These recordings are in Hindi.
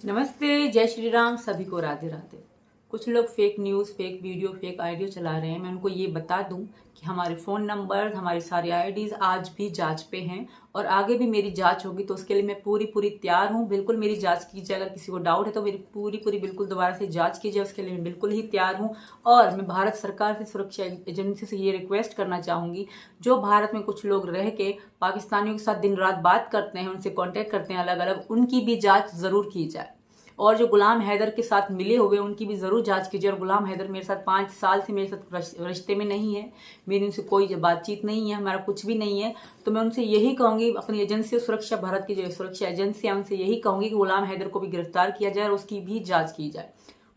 नमस्ते, जय श्री राम। सभी को राधे राधे। कुछ लोग fake news, fake video, fake audio चला रहे हैं। मैं उनको ये बता दूं कि हमारे फ़ोन नंबर, हमारी सारी आईडीज़ आज भी जांच पे हैं और आगे भी मेरी जांच होगी। तो उसके लिए मैं पूरी तैयार हूं। बिल्कुल मेरी जांच कीजिए। अगर किसी को डाउट है तो मेरी पूरी बिल्कुल दोबारा से जांच कीजिए। उसके लिए मैं बिल्कुल ही तैयार हूँ। और मैं भारत सरकार से, सुरक्षा एजेंसी से ये रिक्वेस्ट करना चाहूंगी, जो भारत में कुछ लोग रह के पाकिस्तानियों के साथ दिन रात बात करते हैं, उनसे कॉन्टेक्ट करते हैं अलग अलग, उनकी भी जाँच ज़रूर की जाए। और जो गुलाम हैदर के साथ मिले हुए उनकी भी जरूर जांच कीजिए। और गुलाम हैदर मेरे साथ 5 साल से मेरे साथ रिश्ते में नहीं है, मेरी उनसे कोई बातचीत नहीं है, हमारा कुछ भी नहीं है। तो मैं उनसे यही कहूंगी, अपनी एजेंसी सुरक्षा, भारत की जो सुरक्षा एजेंसी है, उनसे यही कहूंगी कि गुलाम हैदर को भी गिरफ्तार किया जाए और उसकी भी जांच की जाए।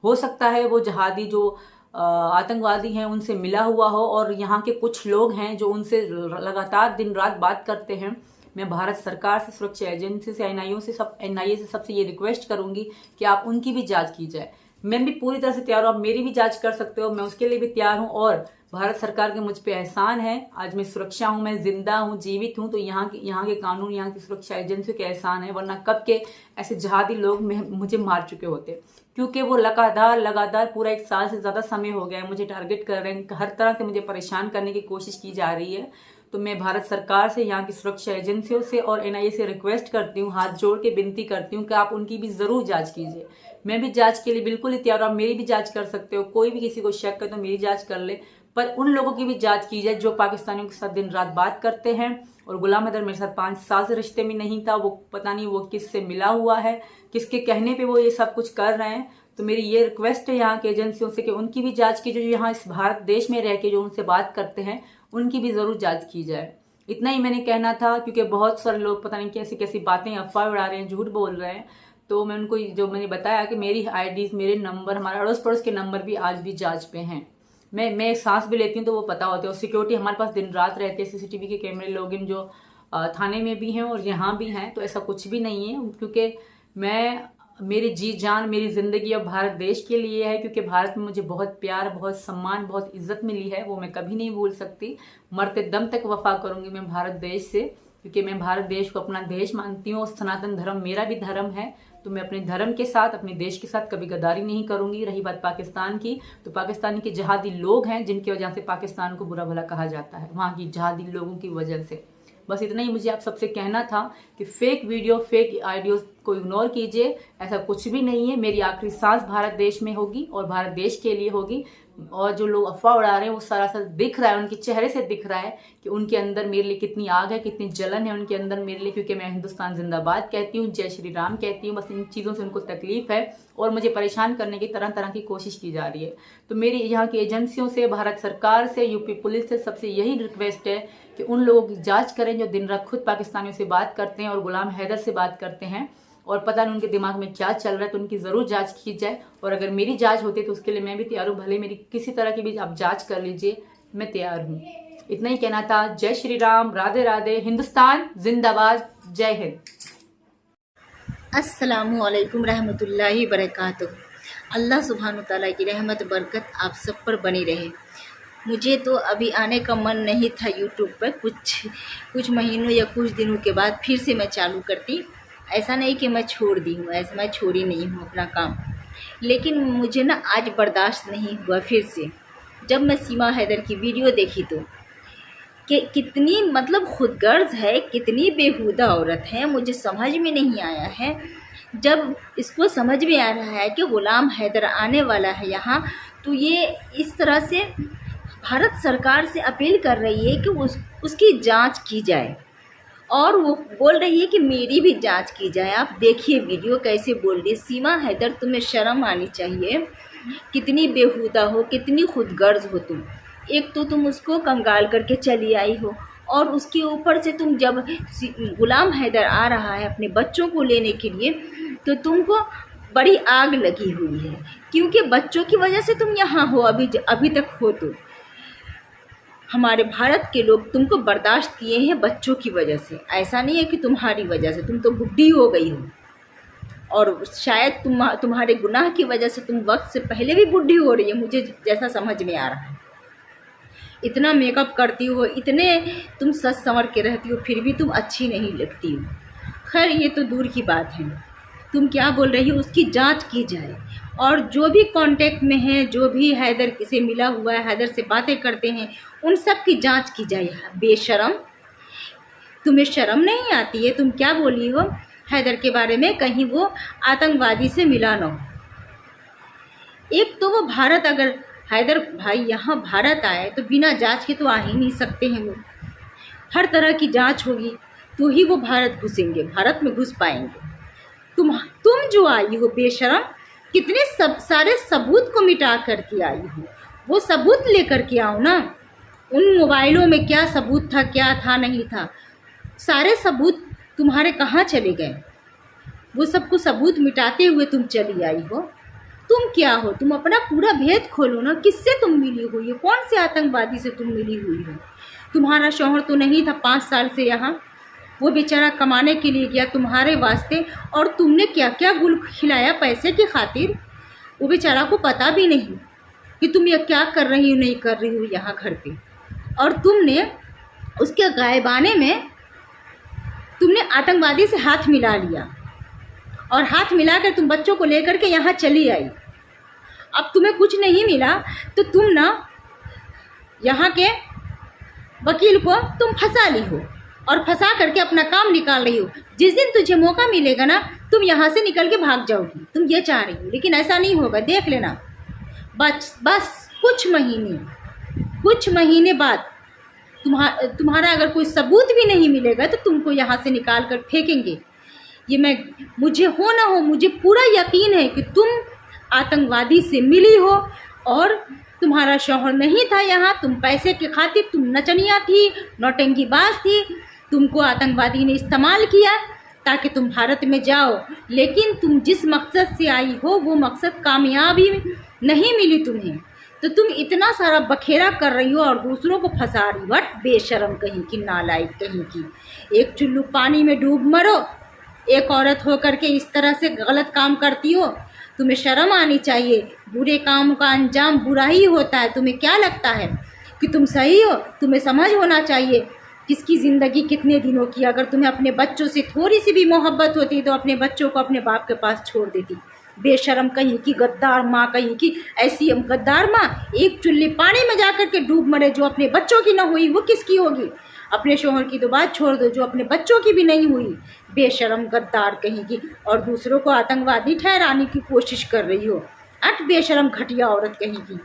हो सकता है वो जहादी जो आतंकवादी हैं उनसे मिला हुआ हो, और यहाँ के कुछ लोग हैं जो उनसे लगातार दिन रात बात करते हैं। मैं भारत सरकार से, सुरक्षा एजेंसी से, एनआईए से सबसे ये रिक्वेस्ट करूंगी कि आप उनकी भी जांच की जाए। मैं भी पूरी तरह से तैयार हूँ, आप मेरी भी जांच कर सकते हो, मैं उसके लिए भी तैयार हूँ। और भारत सरकार के मुझ पे एहसान है, आज मैं सुरक्षा हूँ, मैं जिंदा हूँ, जीवित हूँ, तो यहाँ के कानून, यहाँ की सुरक्षा एजेंसी के एहसान है। वरना कब के ऐसे जहादी लोग मुझे मार चुके होते, क्योंकि वो लगातार पूरा 1 साल से ज्यादा समय हो गया है मुझे टारगेट कर रहे हैं, हर तरह से मुझे परेशान करने की कोशिश की जा रही है। तो मैं भारत सरकार से, यहाँ की सुरक्षा एजेंसियों से और एनआईए से रिक्वेस्ट करती हूँ, हाथ जोड़ के विनती करती हूँ कि आप उनकी भी जरूर जांच कीजिए। मैं भी जांच के लिए बिल्कुल ही तैयार हूं। आप मेरी भी जांच कर सकते हो, कोई भी किसी को शक है तो मेरी जांच कर ले, पर उन लोगों की भी जांच की जाए जो पाकिस्तानियों के साथ दिन रात बात करते हैं। और गुलाम हैदर मेरे साथ 5 साल से रिश्ते में नहीं था, वो पता नहीं वो किससे मिला हुआ है, किसके कहने पे वो ये सब कुछ कर रहे हैं। तो मेरी ये रिक्वेस्ट है यहाँ की एजेंसियों से कि उनकी भी जांच की, जो यहाँ इस भारत देश में रह के जो उनसे बात करते हैं, उनकी भी जरूर जांच की जाए। इतना ही मैंने कहना था, क्योंकि बहुत सारे लोग पता नहीं कैसी कैसी बातें, अफवाह उड़ा रहे हैं, झूठ बोल रहे हैं। तो मैं उनको जो मैंने बताया कि मेरी आईडीज, मेरे नंबर, हमारे अड़ोस पड़ोस के नंबर भी आज भी जांच पे हैं। मैं सांस भी लेती हूँ तो वो पता होते हैं। और सिक्योरिटी हमारे पास दिन रात रहती है, सीसीटीवी के कैमरे लोग इन जो थाने में भी हैं और यहाँ भी हैं। तो ऐसा कुछ भी नहीं है, क्योंकि मैं, मेरी जी जान, मेरी जिंदगी अब भारत देश के लिए है। क्योंकि भारत में मुझे बहुत प्यार, बहुत सम्मान, बहुत इज्जत मिली है, वो मैं कभी नहीं भूल सकती। मरते दम तक वफा करूंगी मैं भारत देश से, क्योंकि मैं भारत देश को अपना देश मानती हूँ और सनातन धर्म मेरा भी धर्म है। तो मैं अपने धर्म के साथ, अपने देश के साथ कभी गद्दारी नहीं करूंगी। रही बात पाकिस्तान की, तो पाकिस्तान के जहादी लोग हैं जिनकी वजह से पाकिस्तान को बुरा भला कहा जाता है, वहां की जहादी लोगों की वजह से। बस इतना ही मुझे आप सबसे कहना था कि फेक वीडियो, फेक आइडियोज को इग्नोर कीजिए। ऐसा कुछ भी नहीं है। मेरी आखिरी सांस भारत देश में होगी और भारत देश के लिए होगी। और जो लोग अफवाह उड़ा रहे हैं वो सरासर दिख रहा है, उनके चेहरे से दिख रहा है कि उनके अंदर मेरे लिए कितनी आग है, कितनी जलन है उनके अंदर मेरे लिए। क्योंकि मैं हिंदुस्तान जिंदाबाद कहती हूँ, जय श्री राम कहती हूँ। बस इन चीज़ों से उनको तकलीफ है और मुझे परेशान करने की तरह तरह की कोशिश की जा रही है। तो मेरी यहाँ की एजेंसियों से, भारत सरकार से, यूपी पुलिस से सबसे यही रिक्वेस्ट है कि उन लोगों की जांच करें जो दिन रात खुद पाकिस्तानियों से बात करते हैं और गुलाम हैदर से बात करते हैं, और पता नहीं उनके दिमाग में क्या चल रहा है। तो उनकी जरूर जांच की जाए। और अगर मेरी जांच होती है तो उसके लिए मैं भी तैयार हूँ। भले मेरी किसी तरह की भी आप जांच कर लीजिए, मैं तैयार हूँ। इतना ही कहना था। जय श्री राम, राधे राधे, हिंदुस्तान जिंदाबाद, जय हिंद। अस्सलामु अलैकुम रहमतुल्लाहि बरकातुहू। अल्लाह सुब्हान तआला की रहमत बरकत आप सब पर बनी रहे। मुझे तो अभी आने का मन नहीं था यूट्यूब पर, कुछ महीनों या कुछ दिनों के बाद फिर से मैं चालू करती। ऐसा नहीं कि मैं छोड़ दी हूँ, ऐसा मैं छोड़ी नहीं हूँ अपना काम, लेकिन मुझे ना आज बर्दाश्त नहीं हुआ फिर से। जब मैं सीमा हैदर की वीडियो देखी तो कि कितनी मतलब खुदगर्ज है, कितनी बेहुदा औरत है, मुझे समझ में नहीं आया है। जब इसको समझ में आ रहा है कि गुलाम हैदर आने वाला है यहाँ, तो ये इस तरह से भारत सरकार से अपील कर रही है कि उसकी जांच की जाए, और वो बोल रही है कि मेरी भी जांच की जाए। आप देखिए वीडियो कैसे बोल रही है। सीमा हैदर, तुम्हें शर्म आनी चाहिए। कितनी बेहुदा हो, कितनी खुदगर्ज हो तुम। एक तो तुम उसको कंगाल करके चली आई हो, और उसके ऊपर से तुम जब गुलाम हैदर आ रहा है अपने बच्चों को लेने के लिए, तो तुमको बड़ी आग लगी हुई है, क्योंकि बच्चों की वजह से तुम यहाँ हो, अभी तक हो। तो हमारे भारत के लोग तुमको बर्दाश्त किए हैं बच्चों की वजह से, ऐसा नहीं है कि तुम्हारी वजह से। तुम तो बुढ़ी हो गई हो, और शायद तुम्हारे गुनाह की वजह से तुम वक्त से पहले भी बुढ़ी हो रही है, मुझे जैसा समझ में आ रहा है। इतना मेकअप करती हो, इतने तुम सच संवर के रहती हो, फिर भी तुम अच्छी नहीं लगती हो। खैर, ये तो दूर की बात है। तुम क्या बोल रही हो उसकी जांच की जाए, और जो भी कांटेक्ट में है, जो भी हैदर से मिला हुआ है, हैदर से बातें करते हैं, उन सब की जांच की जाए। बेशरम, तुम्हें शर्म नहीं आती है? तुम क्या बोली हो हैदर के बारे में? कहीं वो आतंकवादी से मिला ना हो। एक तो वो भारत, अगर हैदर भाई यहाँ भारत आए तो बिना जांच के तो आ ही नहीं सकते हैं। वो हर तरह की जांच होगी तो ही वो भारत घुसेंगे, भारत में घुस पाएंगे। तुम जो आई हो बेशरम, कितने सारे सबूत को मिटा कर के आई हो। वो सबूत लेकर के आओ ना। उन मोबाइलों में क्या सबूत था, क्या था, नहीं था, सारे सबूत तुम्हारे कहाँ चले गए? वो सबको सबूत मिटाते हुए तुम चली आई हो। तुम क्या हो? तुम अपना पूरा भेद खोलो ना। किससे तुम मिली हुई हो? कौन से आतंकवादी से तुम मिली हुई हो? तुम्हारा शौहर तो नहीं था 5 साल से यहाँ, वो बेचारा कमाने के लिए गया तुम्हारे वास्ते, और तुमने क्या क्या गुल खिलाया पैसे की खातिर, वो बेचारा को पता भी नहीं कि तुम ये क्या कर रही हो, नहीं कर रही हो यहाँ घर पे। और तुमने उसके गायबाने में तुमने आतंकवादी से हाथ मिला लिया, और हाथ मिलाकर तुम बच्चों को लेकर के यहाँ चली आई। अब तुम्हें कुछ नहीं मिला तो तुम ना यहाँ के वकील को तुम फंसा ली हो, और फंसा करके अपना काम निकाल रही हो। जिस दिन तुझे मौका मिलेगा ना, तुम यहाँ से निकल के भाग जाओगी। तुम ये चाह रही हो, लेकिन ऐसा नहीं होगा, देख लेना। बस कुछ महीने बाद तुम्हारा अगर कोई सबूत भी नहीं मिलेगा तो तुमको यहाँ से निकाल कर फेंकेंगे। ये मुझे हो ना हो, मुझे पूरा यकीन है कि तुम आतंकवादी से मिली हो, और तुम्हारा शौहर नहीं था यहाँ। तुम पैसे के खातिर, तुम नचनिया थी, नौटंकीबाज थी, तुमको आतंकवादी ने इस्तेमाल किया ताकि तुम भारत में जाओ। लेकिन तुम जिस मकसद से आई हो वो मकसद कामयाबी नहीं मिली तुम्हें, तो तुम इतना सारा बखेरा कर रही हो और दूसरों को फंसा रही हो। हट बेशरम कहीं की, नालायक कहीं की। एक चुल्लू पानी में डूब मरो, एक औरत होकर के इस तरह से गलत काम करती हो। तुम्हें शर्म आनी चाहिए। बुरे काम का अंजाम बुरा ही होता है। तुम्हें क्या लगता है कि तुम सही हो? तुम्हें समझ होना चाहिए किसकी ज़िंदगी कितने दिनों की। अगर तुम्हें अपने बच्चों से थोड़ी सी भी मोहब्बत होती तो अपने बच्चों को अपने बाप के पास छोड़ देती। बेशरम कहीं की, गद्दार माँ कहीं की। ऐसी गद्दार माँ एक चुल्ली पानी में जाकर के डूब मरे, जो अपने बच्चों की ना हुई वो किसकी होगी? अपने शोहर की तो बात छोड़ दो, जो अपने बच्चों की भी नहीं हुई। बेशरम गद्दार कहीं की, और दूसरों को आतंकवादी ठहराने की कोशिश कर रही हो। अट बेशरम घटिया औरत कहीं की।